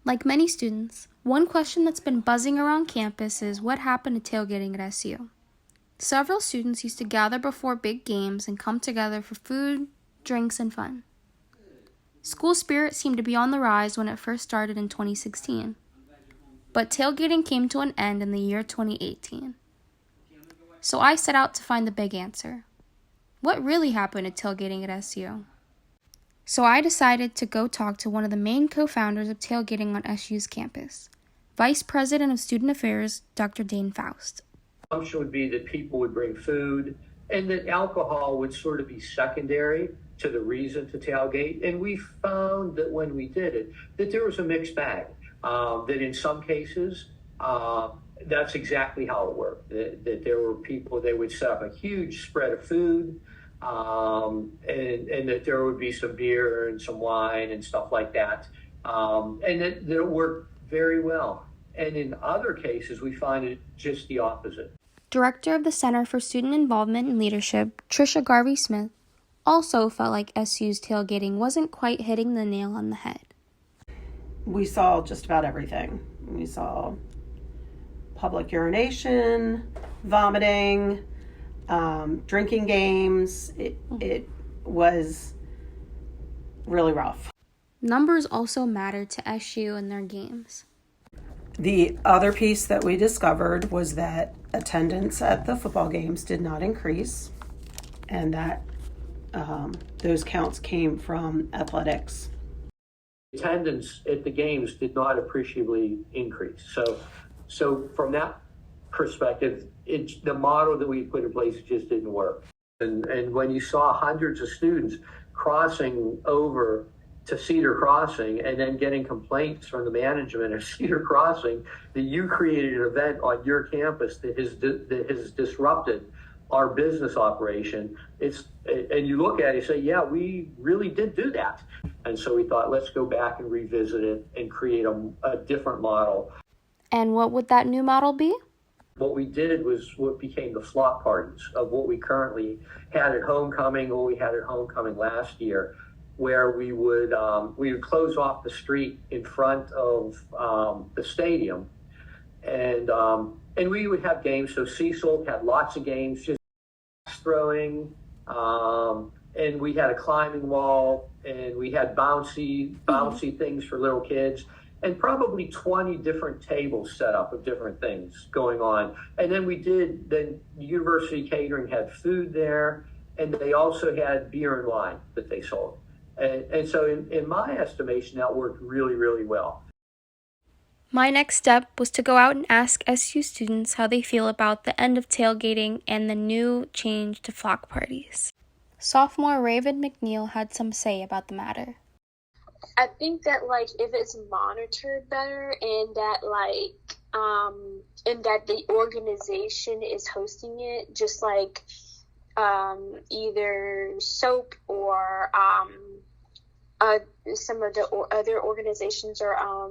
Like many students, one question that's been buzzing around campus is what happened to tailgating at SU. Several students used to gather before big games and come together for food, drinks, and fun. School spirit seemed to be on the rise when it first started in 2016, but tailgating came to an end in the year 2018. So I set out to find the big answer. What really happened to tailgating at SU? So I decided to go talk to one of the main co-founders of tailgating on SU's campus, Vice President of Student Affairs, Dr. Dane Faust. The assumption would be that people would bring food and that alcohol would sort of be secondary to the reason to tailgate. And we found that when we did it, that there was a mixed bag, that in some cases, that's exactly how it worked, that there were people, they would set up a huge spread of food, and that there would be some beer and some wine and stuff like that, and that it worked very well. And in other cases, we find it just the opposite. Director of the Center for Student Involvement and Leadership, Tricia Garvey-Smith, also felt like SU's tailgating wasn't quite hitting the nail on the head. We saw just about everything. We saw public urination, vomiting, drinking games. It was really rough. Numbers also mattered to SU and their games. The other piece that we discovered was that attendance at the football games did not increase, and that those counts came from athletics. Attendance at the games did not appreciably increase. So from that perspective, the model that we put in place just didn't work. And when you saw hundreds of students crossing over to Cedar Crossing and then getting complaints from the management of Cedar Crossing that you created an event on your campus that has disrupted our business operation, and you look at it and say, yeah, we really did do that. And so we thought, let's go back and revisit it and create a different model. And what would that new model be? What we did was what became the flock parties of what we currently had at homecoming, what we had at homecoming last year, where we would close off the street in front of the stadium, and we would have games. So Cecil had lots of games, just throwing, and we had a climbing wall, and we had bouncy things for little kids, and probably 20 different tables set up of different things going on. And then the University Catering had food there, and they also had beer and wine that they sold. And so in my estimation, that worked really, really well. My next step was to go out and ask SU students how they feel about the end of tailgating and the new change to flock parties. Sophomore Raven McNeil had some say about the matter. I think that if it's monitored better and that the organization is hosting it, just like either SOAP or some of the other organizations are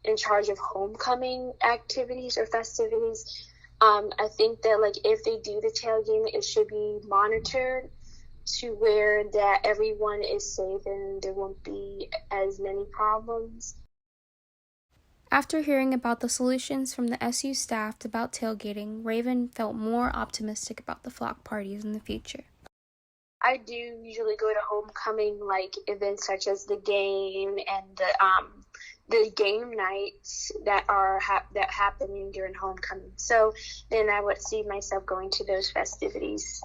in charge of homecoming activities or festivities. I think that if they do the tailgating, it should be monitored to where that everyone is safe and there won't be as many problems. After hearing about the solutions from the SU staff about tailgating, Raven felt more optimistic about the flock parties in the future. I do usually go to homecoming events such as the game and the game nights that are happening during homecoming. So then I would see myself going to those festivities.